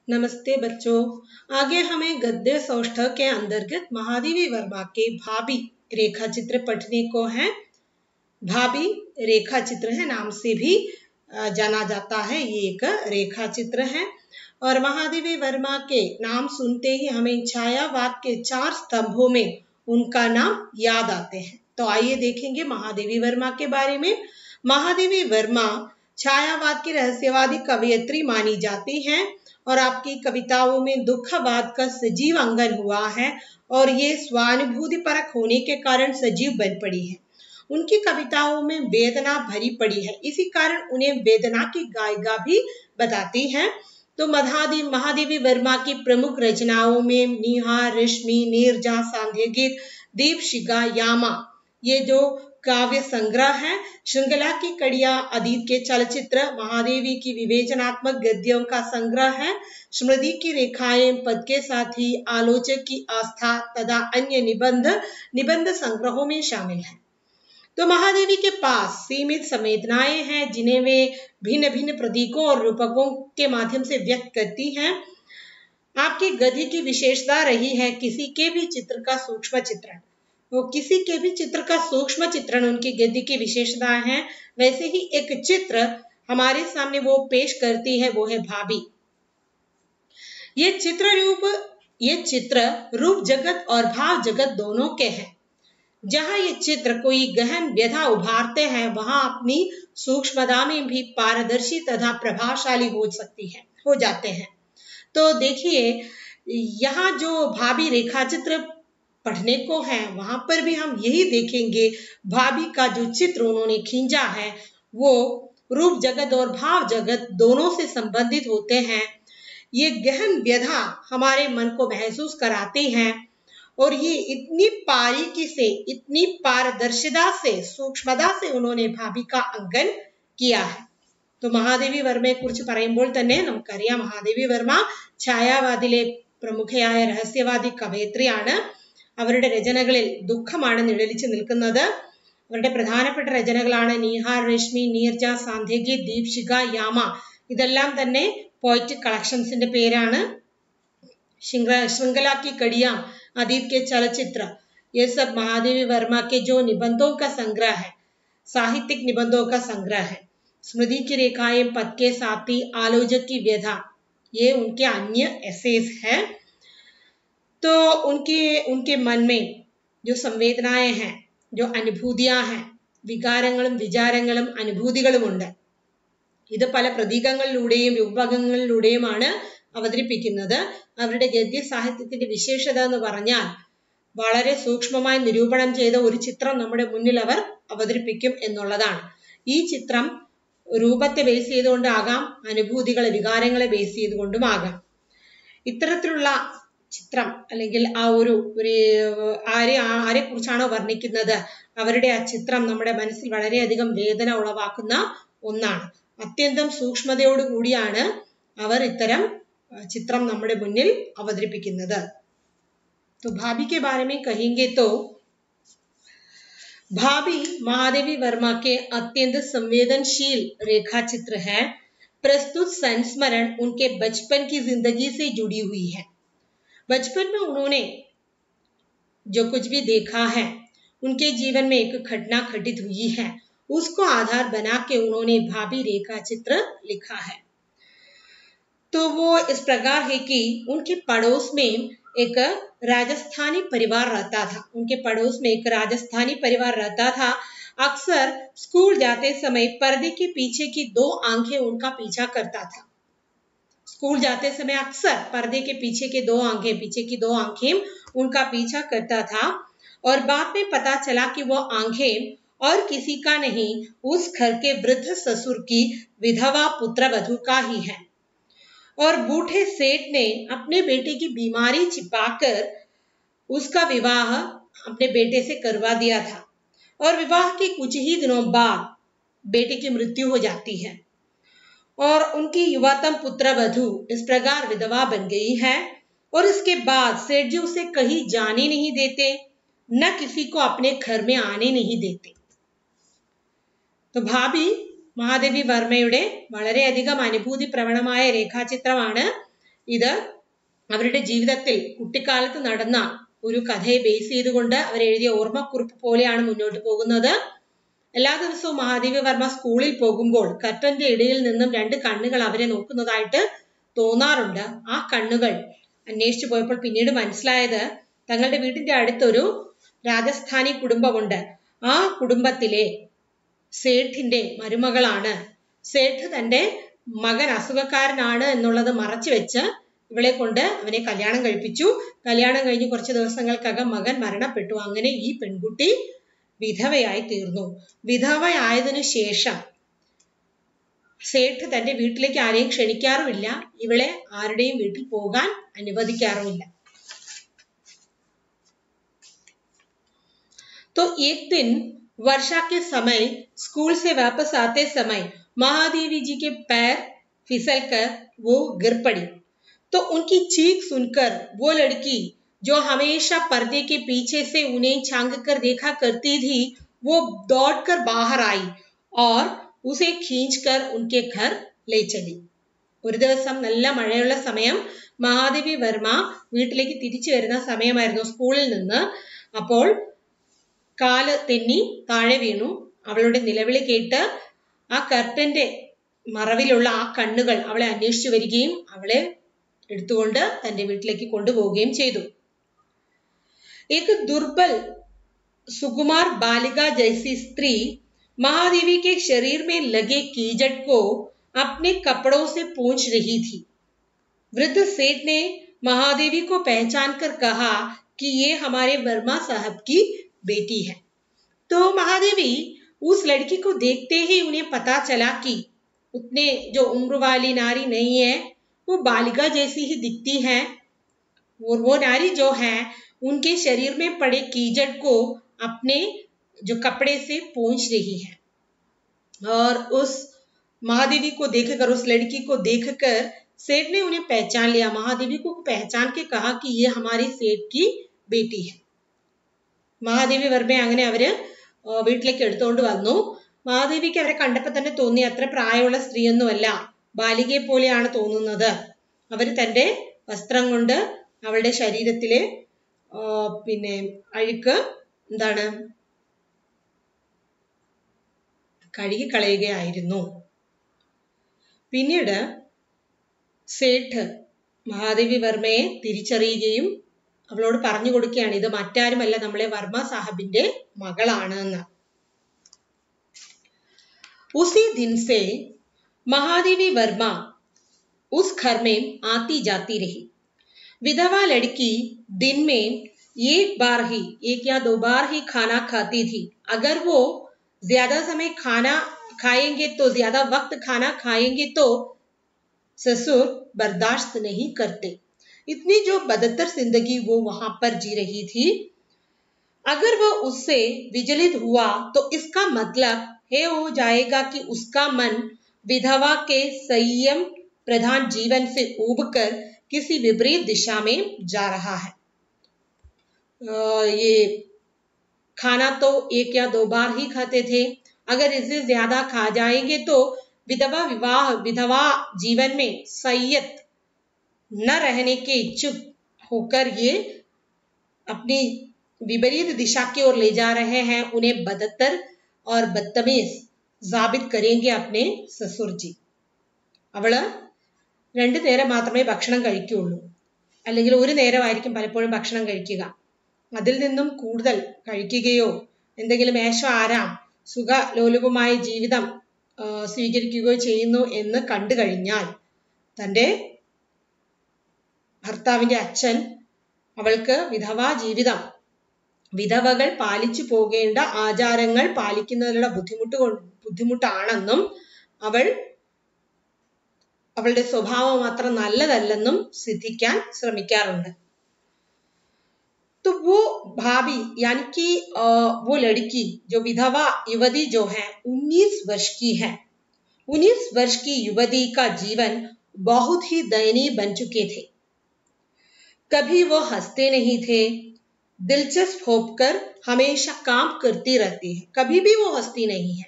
नमस्ते बच्चों। आगे हमें गद्य सौष्ठव के अंतर्गत महादेवी वर्मा के भाभी रेखा चित्र पढ़ने को है। भाभी रेखा चित्र है, नाम से भी जाना जाता है। ये एक रेखा चित्र है और महादेवी वर्मा के नाम सुनते ही हमें छायावाद के 4 स्तंभों में उनका नाम याद आते हैं। तो आइए देखेंगे महादेवी वर्मा के बारे में। महादेवी वर्मा छायावाद की रहस्यवादी कवयित्री मानी जाती हैं और आपकी कविताओं में दुखवाद का सजीव अंगन हुआ है और ये स्वानुभूति परक होने के कारण सजीव बन पड़ी है। उनकी कविताओं में वेदना भरी पड़ी है, इसी कारण उन्हें वेदना की गायिका भी बताती हैं। तो महादेवी वर्मा की प्रमुख रचनाओं में निहार, रश्मि, नीरजा, सांध्यगीत, दीपशिखा, यामा ये जो काव्य संग्रह है, श्रृंखला की कड़ियां, अतीत के चलचित्र, महादेवी की विवेचनात्मक गद्यों का संग्रह है, स्मृति की रेखाएं, पद के साथी, आलोचक की आस्था तथा अन्य निबंध संग्रहों में शामिल है। तो महादेवी के पास सीमित संवेदनाएं हैं जिन्हें वे भिन्न भिन्न प्रतीकों और रूपकों के माध्यम से व्यक्त करती हैं। आपकी गद्य की विशेषता रही है किसी के भी चित्र का सूक्ष्म चित्रण। वो किसी के भी चित्र का सूक्ष्म चित्रण उनकी गद्य की विशेषता है। वैसे ही एक चित्र हमारे सामने वो पेश करती है, वो है भाभी। ये चित्र रूप जगत और भाव जगत दोनों के हैं। जहां ये चित्र कोई गहन व्यथा उभारते हैं, वहां अपनी सूक्ष्मता में भी पारदर्शी तथा प्रभावशाली हो जाते हैं। तो देखिए, यहाँ जो भाभी रेखा चित्र पढ़ने को है, वहां पर भी हम यही देखेंगे। भाभी का जो चित्र उन्होंने खींचा है वो रूप जगत और भाव जगत दोनों से संबंधित होते हैं। ये गहन व्यथा हमारे मन को महसूस कराती हैं और ये इतनी बारीकी से, इतनी पारदर्शिता से, सूक्ष्मता से उन्होंने भाभी का अंकन किया है। तो महादेवी വർമ്മയെ കുറിച്ച് പറയുമ്പോൾ തന്നെ നമുക്കറിയാം, മഹാദേവി വർമ്മ ഛായാവാദിലെ പ്രമുഖയായ രഹസ്യവാദി കവയിത്രിയാണ്. അവരുടെ രചനകളിൽ ദുഃഖമാണ് നിഴലിച്ചു നിൽക്കുന്നത്. അവരുടെ പ്രധാനപ്പെട്ട രചനകളാണ് നിഹാർ, രശ്മി, നീർജ, സാന്ധ്യഗീത്, ദീപശിഖ, യാമ. ഇതെല്ലാം തന്നെ പോയറ്റിക് കളക്ഷൻസിന്റെ പേരാണ്. श्रृंखला की कड़ियां, अतीत के चलचित्र, ये सब महादेवी वर्मा के जो निबंधों का संग्रह है, साहित्यिक निबंधों का संग्रह है। स्मृति की रेखाएं, पद के साथी, आलोचक की व्यथा, ये उनके अन्य एसेस है। तो उनके मन में जो संवेदनाएं हैं, जो अनुभूतियां हैं, വികാരങ്ങളും വിചാരങ്ങളും അനുഭൂതികളുമുണ്ട്. ഇത് പല പ്രതീകങ്ങളിലൂടെയും രൂപകങ്ങളിലൂടെയുമാണ് അവതരിപ്പിക്കുന്നത്. അവരുടെ ഗദ്യ സാഹിത്യത്തിന്റെ വിശേഷത എന്ന് പറഞ്ഞാൽ വളരെ സൂക്ഷ്മമായി നിരൂപണം ചെയ്ത ഒരു ചിത്രം നമ്മുടെ മുന്നിൽ അവർ അവതരിപ്പിക്കും എന്നുള്ളതാണ്. ഈ ചിത്രം രൂപത്തെ ബേസ് ചെയ്തുകൊണ്ടാകാം, അനുഭൂതികളെ, വികാരങ്ങളെ ബേസ് ചെയ്തുകൊണ്ടുമാകാം. ഇത്തരത്തിലുള്ള ചിത്രം അല്ലെങ്കിൽ ആരെ കുറിച്ചാണോ വർണ്ണിക്കുന്നത്, അവരുടെ ആ ചിത്രം നമ്മുടെ മനസ്സിൽ വളരെയധികം വേദന ഉളവാക്കുന്ന ഒന്നാണ്. അത്യന്തം സൂക്ഷ്മതയോടുകൂടിയാണ് അവർ ഇത്തരം चित्रम നമ്മുടെ മുന്നിൽ അവതരിപ്പിക്കുന്നത്. तो भाभी के बारे में कहेंगे तो भाभी महादेवी वर्मा के अत्यंत संवेदनशील रेखा चित्र है। प्रस्तुत संस्मरण उनके बचपन की जिंदगी से जुड़ी हुई है। बचपन में उन्होंने जो कुछ भी देखा है, उनके जीवन में एक घटना घटित हुई है, उसको आधार बना के उन्होंने भाभी रेखा चित्र लिखा है। तो वो इस प्रकार है कि उनके पड़ोस में एक राजस्थानी परिवार रहता था। अक्सर स्कूल जाते समय पर्दे के पीछे की 2 आंखें उनका पीछा करता था। स्कूल जाते समय अक्सर पर्दे के पीछे की 2 आंखें उनका पीछा करता था और बाद में पता चला कि वो आंखें और किसी का नहीं, उस घर के वृद्ध ससुर की विधवा पुत्रवधू का ही है। और बूढ़े सेठ ने अपने बेटे की बीमारी छिपाकर उसका विवाह अपने बेटे से करवा दिया था और विवाह के कुछ ही दिनों बाद बेटे की मृत्यु हो जाती है और उनकी युवातम पुत्रवधू इस प्रकार विधवा बन गई है। और इसके बाद सेठ जी उसे कहीं जाने नहीं देते, न किसी को अपने घर में आने नहीं देते। तो महादेवी വർമ്മയുടെ വളരെയധികം അനുഭൂതി പ്രവണമായ രേഖാചിത്രമാണ് ഇത് അവരുടെ ജീവിതത്തിൽ കുട്ടിക്കാലത്ത് നടന്ന ഒരു കഥയെ ബേസ് ചെയ്തുകൊണ്ട് അവരെഴുതിയ ഓർമ്മക്കുറിപ്പ് പോലെയാണ് മുന്നോട്ട് പോകുന്നത്. എല്ലാ ദിവസവും മഹാദേവി വർമ്മ സ്കൂളിൽ പോകുമ്പോൾ കർട്ടന്റെ ഇടയിൽ നിന്നും 2 കണ്ണുകൾ അവരെ നോക്കുന്നതായിട്ട് തോന്നാറുണ്ട്. ആ കണ്ണുകൾ അന്വേഷിച്ചു പോയപ്പോൾ പിന്നീട് മനസ്സിലായത് തങ്ങളുടെ വീട്ടിന്റെ അടുത്തൊരു രാജസ്ഥാനി കുടുംബമുണ്ട്. ആ കുടുംബത്തിലെ സേഠിന്റെ മരുമകളാണ്. സേഠ് തന്റെ മകൻ അസുഖക്കാരനാണ് എന്നുള്ളത് മറച്ചു വെച്ച് ഇവളെ കൊണ്ട് അവനെ കല്യാണം കഴിപ്പിച്ചു. കല്യാണം കഴിഞ്ഞ് കുറച്ച് ദിവസങ്ങൾക്കകം മകൻ മരണപ്പെട്ടു. അങ്ങനെ ഈ പെൺകുട്ടി വിധവയായി തീർന്നു. വിധവയായതിനു ശേഷം സേഠ് തന്റെ വീട്ടിലേക്ക് ആരെയും ക്ഷണിക്കാറുമില്ല. ഇവളെ ആരുടെയും വീട്ടിൽ പോകാൻ അനുവദിക്കാറുമില്ല. तो एक दिन वर्षा के समय स्कूल से वापस आते समय महादेवी जी के पैर फिसलकर वो गिर पड़ी। तो उनकी चीख सुनकर वो लड़की जो हमेशा पर्दे के पीछे से उन्हें छांग कर देखा करती थी, वो दौड़कर बाहर आई और उसे खींचकर उनके घर ले चली. ഒരു ദിവസം നല്ല മഴയുള്ള സമയം മഹാദേവി വർമ്മ വീട്ടിലേക്ക് തിരിച്ചു വരുന്ന സമയമായിരുന്നു സ്കൂളിൽ നിന്ന്. അപ്പോൾ കാല് തെന്നി താഴെ വീണു. അവളുടെ നിലവിളി കേട്ട് ആ കർട്ടന്റെ മറവിലുള്ള ആ കണ്ണുകൾ അവളെ അന്വേഷിച്ചു വരികയും അവളെ എടുത്തുകൊണ്ട് തന്റെ വീട്ടിലേക്ക് കൊണ്ടുപോവുകയും ചെയ്തു. एक दुर्बल सुकुमार बालिका जैसी स्त्री महादेवी के शरीर में लगे कीचड़ को अपने कपड़ों से पोंछ रही थी. वृद्ध सेठ ने महादेवी को पहचान कर कहा कि ये हमारे वर्मा साहब की बेटी है. तो महादेवी उस लड़की को देखते ही उन्हें पता चला कि उतने जो उम्र वाली नारी नहीं है, वो बालिका जैसी ही दिखती है और वो नारी जो है उनके शरीर में पड़े कीचड़ को अपने जो कपड़े से पोंछ रही है. और उस महादेवी को देखकर, उस लड़की को देखकर सेठ ने उन्हें पहचान लिया. महादेवी को पहचान के कहा कि ये हमारी सेठ की बेटी है. മഹാദേവി വർമ്മയെ അങ്ങനെ അവര് വീട്ടിലേക്ക് എടുത്തുകൊണ്ട് വന്നു. മഹാദേവിക്ക് അവരെ കണ്ടപ്പോൾ തന്നെ തോന്നി അത്ര പ്രായമുള്ള സ്ത്രീയൊന്നുമല്ല, ബാലികയെ പോലെയാണ് തോന്നുന്നത്. അവര് തന്റെ വസ്ത്രം കൊണ്ട് അവളുടെ ശരീരത്തിലെ അഴുക്ക് കഴുകി കളയുകയായിരുന്നു. പിന്നീട് സേഠ് മഹാദേവി വർമ്മയെ തിരിച്ചറിയുകയും അവളോട് പറഞ്ഞു കൊടുക്കുകയാണ്, ഇത് മറ്റാരുമല്ല, നമ്മളെ വർമ്മ സാഹബിന്റെ മകളാണ് എന്ന്. उसी दिन से महादेवी वर्मा उस घर में आती जाती रही. विधवा लड़की दिन में एक या 2 बार ही खाना खाती थी. अगर वो ज्यादा समय खाना खाएंगे तो ज्यादा वक्त खाना खाएंगे तो ससुर बर्दाश्त नहीं करते. इतनी जो बदतर जिंदगी वो वहां पर जी रही थी, अगर वो उससे विचलित हुआ तो इसका मतलब है हो जाएगा कि उसका मन विधवा के संयम प्रधान जीवन से ऊबकर किसी विपरीत दिशा में जा रहा है. ये खाना तो 1 या 2 बार ही खाते थे, अगर इससे ज्यादा खा जाएंगे तो विधवा जीवन में संयत न रहने के इच्छुक होकर ये अपनी विपरीत दिशा की ओर ले जा रहे हैं. उन्हें बदतर और बदतमीज साबित करेंगे अपने ससुर जी. അവള് 2 നേരം മാത്രമേ ഭക്ഷണം കഴിക്കുകയുള്ളൂ, അല്ലെങ്കിൽ 1 നേരമായിരിക്കും പലപ്പോഴും ഭക്ഷണം കഴിക്കുക. അതിൽ നിന്നും കൂടുതൽ കഴിക്കുകയോ എന്തെങ്കിലും ആരാം സുഖലോലുപമായ ജീവിതം സ്വീകരിക്കുകയോ ചെയ്യുന്നു എന്ന് കണ്ടു കഴിഞ്ഞാൽ തന്റെ ഭർത്താവിന്റെ അച്ഛൻ അവൾക്ക് വിധവാ ജീവിതം, വിധവകൾ പാലിച്ചു പോകേണ്ട ആചാരങ്ങൾ പാലിക്കുന്നതിനുള്ള ബുദ്ധിമുട്ടാണെന്നും അവളുടെ സ്വഭാവം അത്ര നല്ലതല്ലെന്നും സിദ്ധിക്കാൻ ശ്രമിക്കാറുണ്ട്. तो वो भाभी यानी कि वो लड़की जो विधवा युवती जो है 19 वर्ष की है. 19 वर्ष की युवती का जीवन बहुत ही दयनीय बन चुके थे. कभी वो हंसते नहीं थे, दिलचस्प होकर हमेशा काम करती रहती है. कभी भी वो हंसती नहीं है,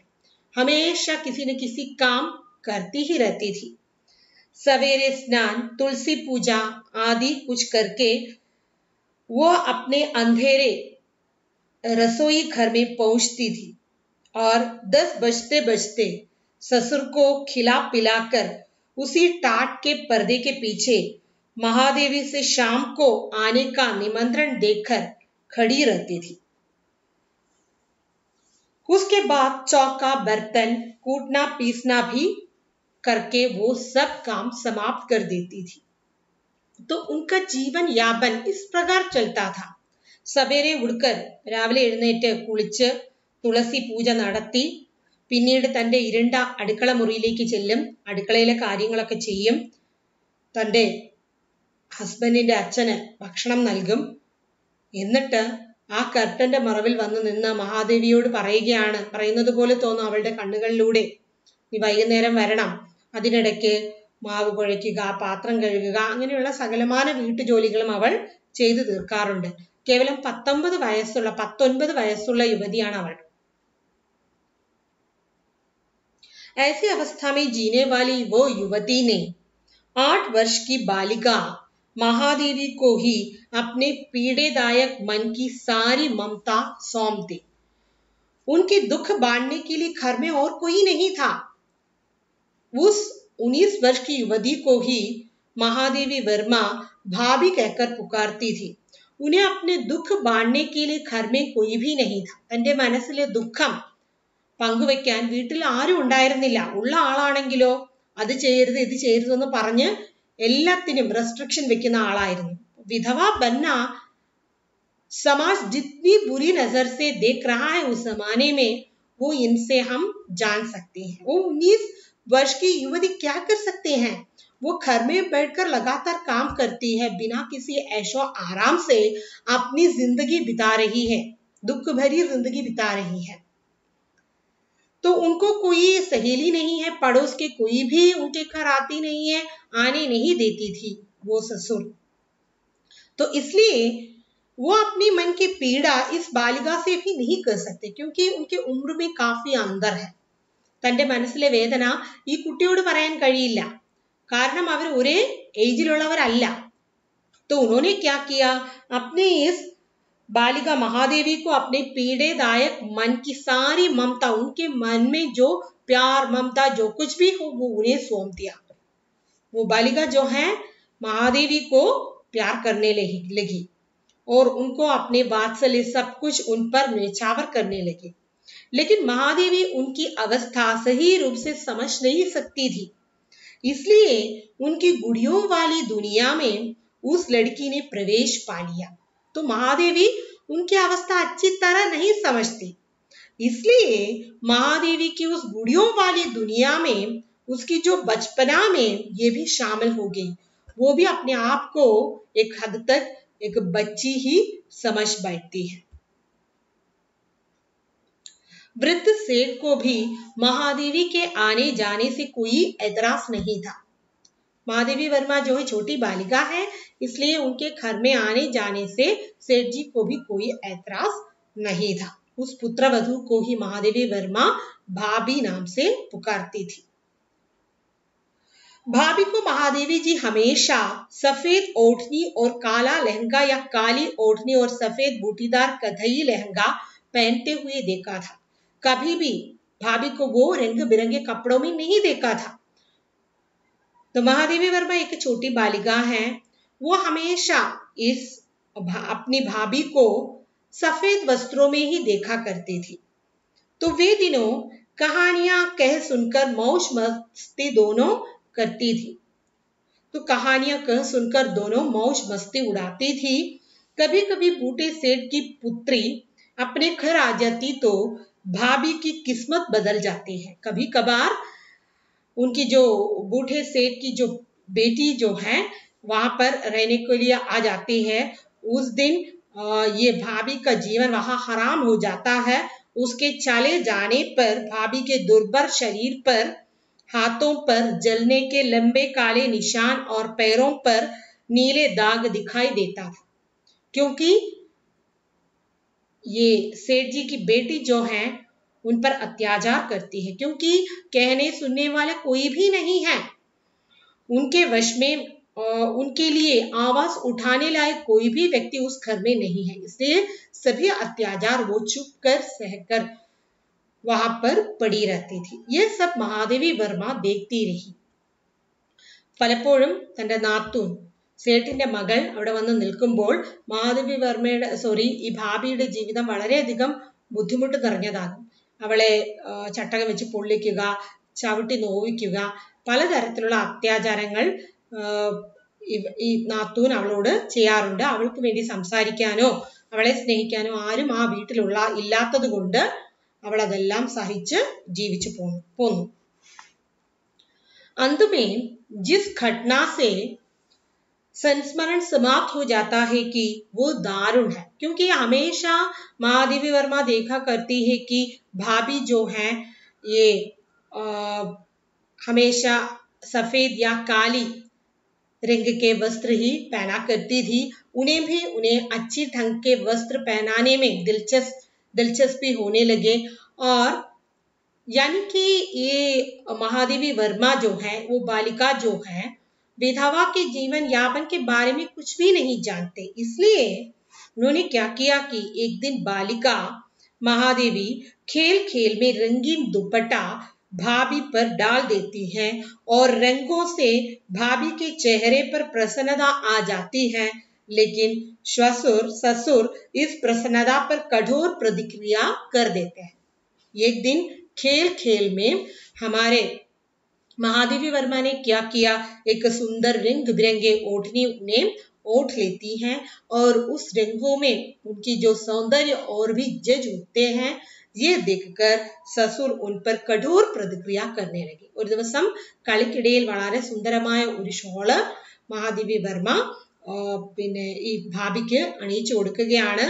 हमेशा किसी न किसी काम करती ही रहती थी. सवेरे स्नान, तुलसी पूजा आदि कुछ करके वो अपने अंधेरे रसोई घर में पहुंचती थी और 10 बजते बजते ससुर को खिला पिलाकर उसी टाट के पर्दे के पीछे महादेवी से शाम को आने का निमंत्रण देकर खड़ी रहती थी। उसके बाद चौका बर्तन कूटना पीसना भी करके वो सब काम समाप्त कर देती थी। तो उनका जीवन यापन इस प्रकार चलता था। സവേരെ ഉടുക്കർ രാവിലെ എഴുന്നേറ്റ് കുളിച്ച് തുളസി പൂജ നടത്തി പിന്നീട് തന്റെ ഇരുണ്ട അടുക്കള മുറിയിലേക്ക് ചെല്ലും, അടുക്കളയിലെ കാര്യങ്ങളൊക്കെ ചെയ്യും, തന്റെ ഹസ്ബൻഡിന്റെ അച്ഛന് ഭക്ഷണം നൽകും. എന്നിട്ട് ആ കർട്ടന്റെ മറവിൽ വന്നു നിന്ന് മഹാദേവിയോട് പറയുന്നത് പോലെ തോന്നും അവളുടെ കണ്ണുകളിലൂടെ, നീ വൈകുന്നേരം വരണം, അതിനിടയ്ക്ക് മാവ് കുഴയ്ക്കുക, പാത്രം കഴുകുക, അങ്ങനെയുള്ള സകലമാന വീട്ടുജോലികളും അവൾ ചെയ്തു തീർക്കാറുണ്ട്. കേവലം 19 വയസ്സുള്ള യുവതിയാണ് അവൾ. ऐसी अवस्था में जीने वाली वो युवती ने 8 वर्ष की बालिका महादेवी को ही अपने पीड़ेदायक मन की सारी ममता सौंप दी. उनके दुख बांटने के लिए घर में और कोई नहीं था. उस 19 वर्ष की युवती को ही महादेवी वर्मा भाभी कहकर पुकारती थी. उन्हें अपने दुख बांटने के लिए घर में कोई भी नहीं था. തന്റെ മനസ്സിലെ ദുഃഖം പങ്കുവെക്കാൻ വീട്ടിൽ ആരും ഉണ്ടായിരുന്നില്ല. ഉള്ള ആളാണെങ്കിലോ അത് ചെയ്യരുത് ഇത് ചെയ്യരുത് എന്ന് പറഞ്ഞ് എല്ലാത്തിനും റെസ്ട്രിക്ഷൻ വെക്കുന്ന ആളായിരുന്നു. വിധവ ബന്ന समाज जितनी बुरी नजर से देख रहा है उस जमाने में वो इनसे हम जान सकते हैं. वो 19 वर्ष की युवती क्या कर सकते हैं? वो घर में बैठकर लगातार काम करती है, बिना किसी ऐशो आराम से अपनी जिंदगी बिता रही है, दुख भरी जिंदगी बिता रही है. तो उनको कोई सहेली नहीं है, पड़ोस के कोई भी उनके घर आती नहीं है, आने नहीं देती थी वो ससुर. तो इसलिए वो अपनी मन की पीड़ा इस बालिका से भी नहीं कर सकते, क्योंकि उनके उम्र में काफी अंदर है. തന്റെ മനസ്സിലെ വേദന ഈ കുട്ടിയോട് പറയാൻ കഴിയില്ല, കാരണം അവർ ഒരേ ഏജിലുള്ളവരല്ല. तो उन्होंने क्या किया, अपने इस बालिका महादेवी को अपने पीड़ेदायक मन की सारी ममता, उनके मन में जो प्यार ममता जो कुछ भी हो वो उन्हें सौंप दिया. वो बालिका जो है महादेवी को प्यार करने लगी और उनको अपने वात्सल्य सब कुछ उन पर न्यौछावर करने लगी. लेकिन महादेवी उनकी अवस्था सही रूप से समझ नहीं सकती थी, इसलिए उनकी गुड़ियों वाली दुनिया में उस लड़की ने प्रवेश पा लिया. तो महादेवी उनकी अवस्था अच्छी तरह नहीं समझती, इसलिए महादेवी की उस गुड़ियों वाली दुनिया में उसकी जो बचपना में ये भी शामिल हो गई. वो भी अपने आप को एक हद तक एक बच्ची ही समझ बैठती है. वृद्ध सेठ को भी महादेवी के आने जाने से कोई ऐतराज नहीं था. महादेवी वर्मा जो है छोटी बालिका है, इसलिए उनके घर में आने जाने से सेठ जी को भी कोई ऐतराज नहीं था. उस पुत्रवधू को ही महादेवी वर्मा भाभी नाम से पुकारती थी. भाभी को महादेवी जी हमेशा सफेद ओढ़नी और काला लहंगा या काली ओढ़नी और सफेद बूटीदार कथई लहंगा पहनते हुए देखा था. कभी भी भाभी को वो रंग बिरंगे कपड़ों में नहीं देखा था. तो महादेवी वर्मा एक छोटी बालिका है, वो हमेशा अपनी भाभी को सफेद वस्त्रों में ही देखा करती थी. तो वे दिनों कहानियां कह सुनकर मौज मस्ती दोनों करती थी. तो कहानियां कह सुनकर दोनों मौज मस्ती उड़ाती थी. कभी कभी बूढ़े सेठ की पुत्री अपने घर आ जाती तो भाभी की किस्मत बदल जाती है. कभी कभार उनकी जो बूढ़े सेठ की जो बेटी जो है वहां पर रहने के लिए आ जाती है. उस दिन ये भाभी का जीवन वहां हराम हो जाता है. उसके चले जाने पर भाभी के दुर्बल शरीर पर, हाथों पर जलने के लंबे काले निशान और पैरों पर नीले दाग दिखाई देता था, क्योंकि ये सेठ जी की बेटी जो है उन पर अत्याचार करती है, क्योंकि कहने सुनने वाला कोई भी नहीं है. उनके वश में उनके लिए आवाज उठाने लायक कोई भी व्यक्ति उस घर में नहीं है, इसलिए सभी अत्याचार वो चुप कर सहकर वहां पर पड़ी रहती थी। ये सब महादेवी वर्मा देखती रही। പലപ്പോഴും തന്റെ നാത്തൂൻ സേട്ടിന്റെ മകൾ അവിടെ വന്ന് നിൽക്കുമ്പോൾ മഹാദേവി വർമ്മയുടെ ഈ ഭാബിയുടെ ജീവിതം വളരെയധികം ബുദ്ധിമുട്ട് നിറഞ്ഞതാകും. അവളെ ചട്ടകം വെച്ച് പൊള്ളിക്കുക, ചവിട്ടി നോവിക്കുക, പലതരത്തിലുള്ള അത്യാചാരങ്ങൾ ഈ നാത്തൂൻ അവളോട് ചെയ്യാറുണ്ട്. അവൾക്ക് വേണ്ടി സംസാരിക്കാനോ അവളെ സ്നേഹിക്കാനോ ആരും ആ വീട്ടിലുള്ള ഇല്ലാത്തത് കൊണ്ട് അവൾ അതെല്ലാം സഹിച്ച് ജീവിച്ചു പോന്നു. अंत में जिस घटना से संस्मरण समाप्त हो जाता है कि वो दारुण है, क्योंकि हमेशा महादेवी वर्मा देखा करती है कि भाभी जो है ये हमेशा सफेद या काली रंग के वस्त्र ही पहना करती थी। उन्हें अच्छी ढंग के वस्त्र पहनाने में दिलचस्पी होने लगे और यानी कि ये महादेवी वर्मा जो है वो बालिका जो है विधवा के जीवन यापन के बारे में कुछ भी नहीं जानते। इसलिए उन्होंने क्या किया कि एक दिन बालिका महादेवी खेल खेल में रंगीन दुपट्टा भाभी पर डाल देती है और रंगों से भाभी के चेहरे पर प्रसन्नता आ जाती है, लेकिन ससुर इस प्रसन्नता पर कठोर प्रतिक्रिया कर देते हैं। एक दिन खेल खेल में हमारे महादेवी वर्मा ने क्या किया, एक सुंदर रंग बिरंगे ओढ़नी उन्हें ओढ़ लेती हैं और उस रंगों में उनकी जो सौंदर्य और भी जज उठते हैं, ये देखकर ससुर उन पर कठोर प्रतिक्रिया करने लगे। ഒരു ദിവസം കളിക്കിടയിൽ വളരെ സുന്ദരമായ ഒരു ഷോള് മഹാദേവി വർമ്മ പിന്നെ ഈ ഭാബിക്ക് അണിയിച്ചു കൊടുക്കുകയാണ്.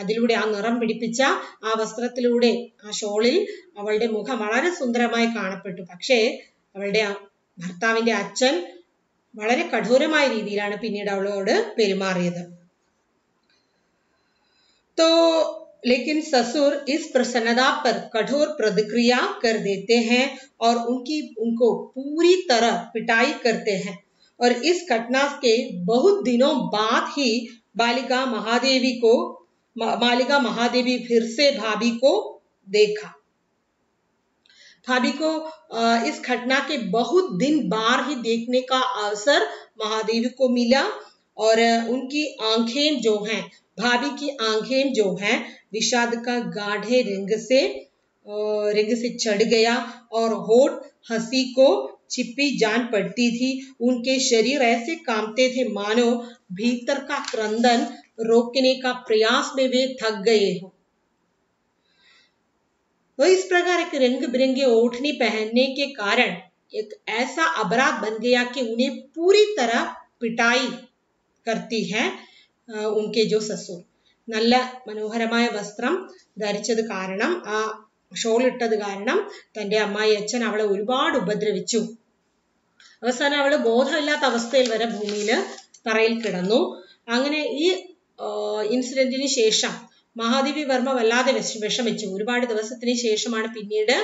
അതിലൂടെ ആ നിറം പിടിപ്പിച്ച ആ വസ്ത്രത്തിലൂടെ ആ ഷോളിൽ അവളുടെ മുഖം വളരെ സുന്ദരമായി കാണപ്പെട്ടു. പക്ഷേ അവളുടെ ഭർത്താവിന്റെ അച്ഛൻ വളരെ കഠോരമായ രീതിയിലാണ് പിന്നീട് അവളോട് പെരുമാറിയത്. तो लेकिन ससुर इस प्रसन्नता पर कठोर प्रतिक्रिया कर देते हैं और उनको पूरी तरह पिटाई करते हैं और इस घटना के बहुत दिनों बाद ही बालिका महादेवी फिर से भाभी को देखा। भाभी को इस घटना के बहुत दिन बाद ही देखने का अवसर महादेवी को मिला और उनकी आंखें जो हैं, भाभी की आंखें जो हैं विषाद का गाढ़े रंग से चढ़ गया और होठ हंसी को छिपी जान पड़ती थी। उनके शरीर ऐसे कांपते थे मानो भीतर का क्रंदन रोकने का प्रयास में वे थक गए हो। तो इस प्रकार एक रंग बिरंगे ओढ़नी पहनने के कारण एक ऐसा अपराध बन गया कि उन्हें पूरी तरह पिटाई करती है उनके जो ससुर। നല്ല മനോഹരമായ വസ്ത്രം ധരിച്ചത് കാരണം, ആ ഷോൾ ഇട്ടത് കാരണം തന്റെ അമ്മായി അച്ഛൻ അവളെ ഒരുപാട് ഉപദ്രവിച്ചു. അവസാനം അവള് ബോധമില്ലാത്ത അവസ്ഥയിൽ വരെ ഭൂമിയിൽ തറയിൽ കിടന്നു. അങ്ങനെ ഈ ഇൻസിഡന്റിന് ശേഷം മഹാദേവി വർമ്മ വല്ലാതെ വിഷമിച്ചു. ഒരുപാട് ദിവസത്തിന് ശേഷമാണ് പിന്നീട്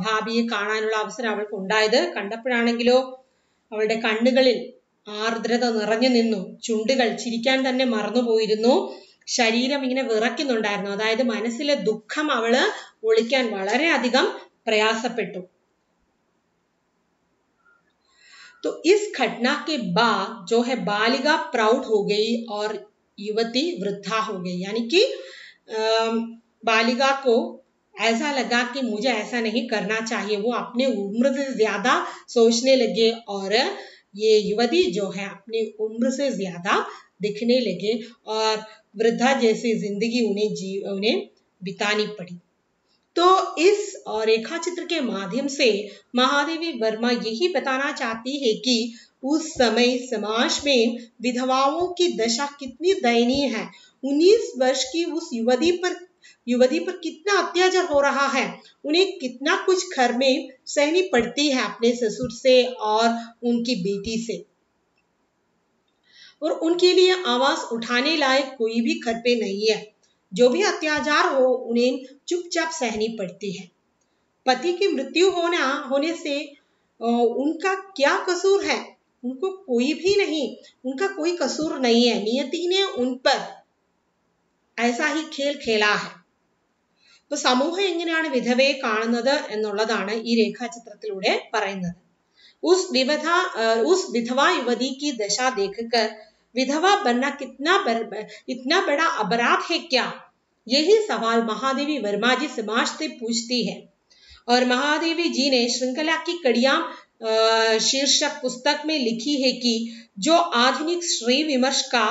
ഭാബിയെ കാണാനുള്ള അവസരം അവൾക്ക് ഉണ്ടായത്. കണ്ടപ്പോഴാണെങ്കിലോ അവളുടെ കണ്ണുകളിൽ ആർദ്രത നിറഞ്ഞു നിന്നു. ചുണ്ടുകൾ ചിരിക്കാൻ തന്നെ മറന്നുപോയിരുന്നു. ശരീരം ഇങ്ങനെ വിറയ്ക്കുന്നുണ്ടായിരുന്നു. അതായത് മനസ്സിലെ ദുഃഖം അവള് ഒളിക്കാൻ വളരെയധികം പ്രയാസപ്പെട്ടു. तो इस घटना के बाद जो है बालिका प्राउड हो गई और युवती वृद्धा हो गई, यानी कि बालिका को ऐसा लगा कि मुझे ऐसा नहीं करना चाहिए। वो अपने उम्र से ज्यादा सोचने लगे और ये युवती जो है अपनी उम्र से ज्यादा दिखने लगे और वृद्धा जैसी जिंदगी उन्हें बितानी पड़ी। तो इस रेखा चित्र के माध्यम से महादेवी वर्मा यही बताना चाहती है कि उस समय समाज में विधवाओं की दशा कितनी दयनीय है। 19 वर्ष की उस युवती पर कितना अत्याचार हो रहा है। उन्हें कितना कुछ घर में सहनी पड़ती है अपने ससुर से और उनकी बेटी से, और उनके लिए आवाज उठाने लायक कोई भी घर पे नहीं है। जो भी अत्याचार हो उन्हें चुपचाप सहनी पड़ती है। पति की मृत्यु होने से उनका क्या कसूर है? उनको कोई भी नहीं, उनका कोई कसूर नहीं है, नियति ने उन पर ऐसा ही खेल खेला है. तो സമൂഹം എങ്ങനെയാണ് വിധവയെ കാണുന്നത് എന്നുള്ളതാണ് ഈ രേഖാചിത്രത്തിലൂടെ പറയുന്നത്. उस विधवा युवती की दशा देखकर विधवा बनना इतना बड़ा अपराध है क्या, यही सवाल महादेवी वर्मा जी समाज से पूछती है. और महादेवी जी ने श्रृंखला की कड़ियां शीर्षक पुस्तक में लिखी है कि जो आधुनिक स्त्री विमर्श का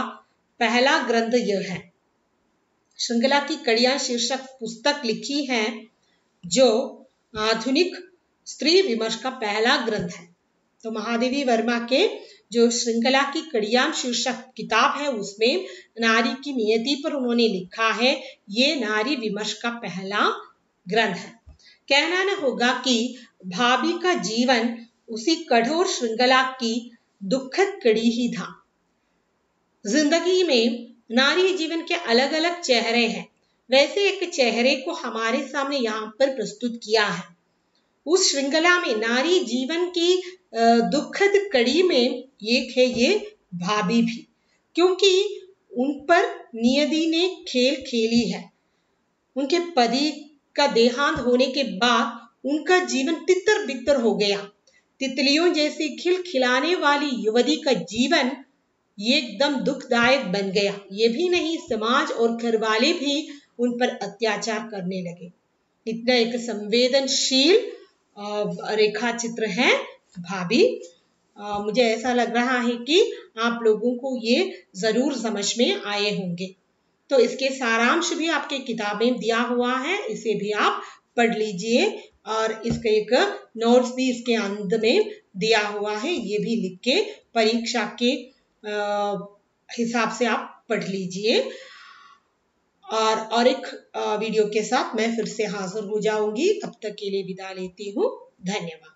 पहला ग्रंथ यह है. श्रृंखला की कड़ियां शीर्षक पुस्तक लिखी है जो आधुनिक स्त्री विमर्श का पहला ग्रंथ है. तो महादेवी वर्मा के जो श्रृंखला की कड़ियां शीर्षक किताब है उसमें नारी की नियति पर उन्होंने लिखा है, ये नारी विमर्श का पहला ग्रंथ है. कहना न होगा कि भाभी का जीवन उसी कठोर श्रृंखला की दुखद कड़ी ही था. जिंदगी में नारी जीवन के अलग अलग चेहरे हैं, वैसे एक चेहरे को हमारे सामने यहाँ पर प्रस्तुत किया है. उस श्रृंखला में नारी जीवन की दुखद कड़ी में एक है ये भाभी भी, क्योंकि उन पर नियति ने खेल खेली है. उनके पति का देहांत होने के बाद उनका जीवन तितर बितर हो गया. तितलियों जैसी खिलखिलाने वाली युवती का जीवन एकदम दुखदायक बन गया. ये भी नहीं, समाज और घर वाले भी उन पर अत्याचार करने लगे. इतना एक संवेदनशील रेखा चित्र है भाभी. मुझे ऐसा लग रहा है कि आप लोगों को ये जरूर समझ में आए होंगे. तो इसके सारांश भी आपके किताबें दिया हुआ है, इसे भी आप पढ़ लीजिए. और इसका एक नोट्स भी इसके अंत में दिया हुआ है, ये भी लिख के परीक्षा के हिसाब से आप पढ़ लीजिए. और एक वीडियो के साथ मैं फिर से हाजिर हो जाऊंगी. तब तक के लिए विदा लेती हूँ. धन्यवाद.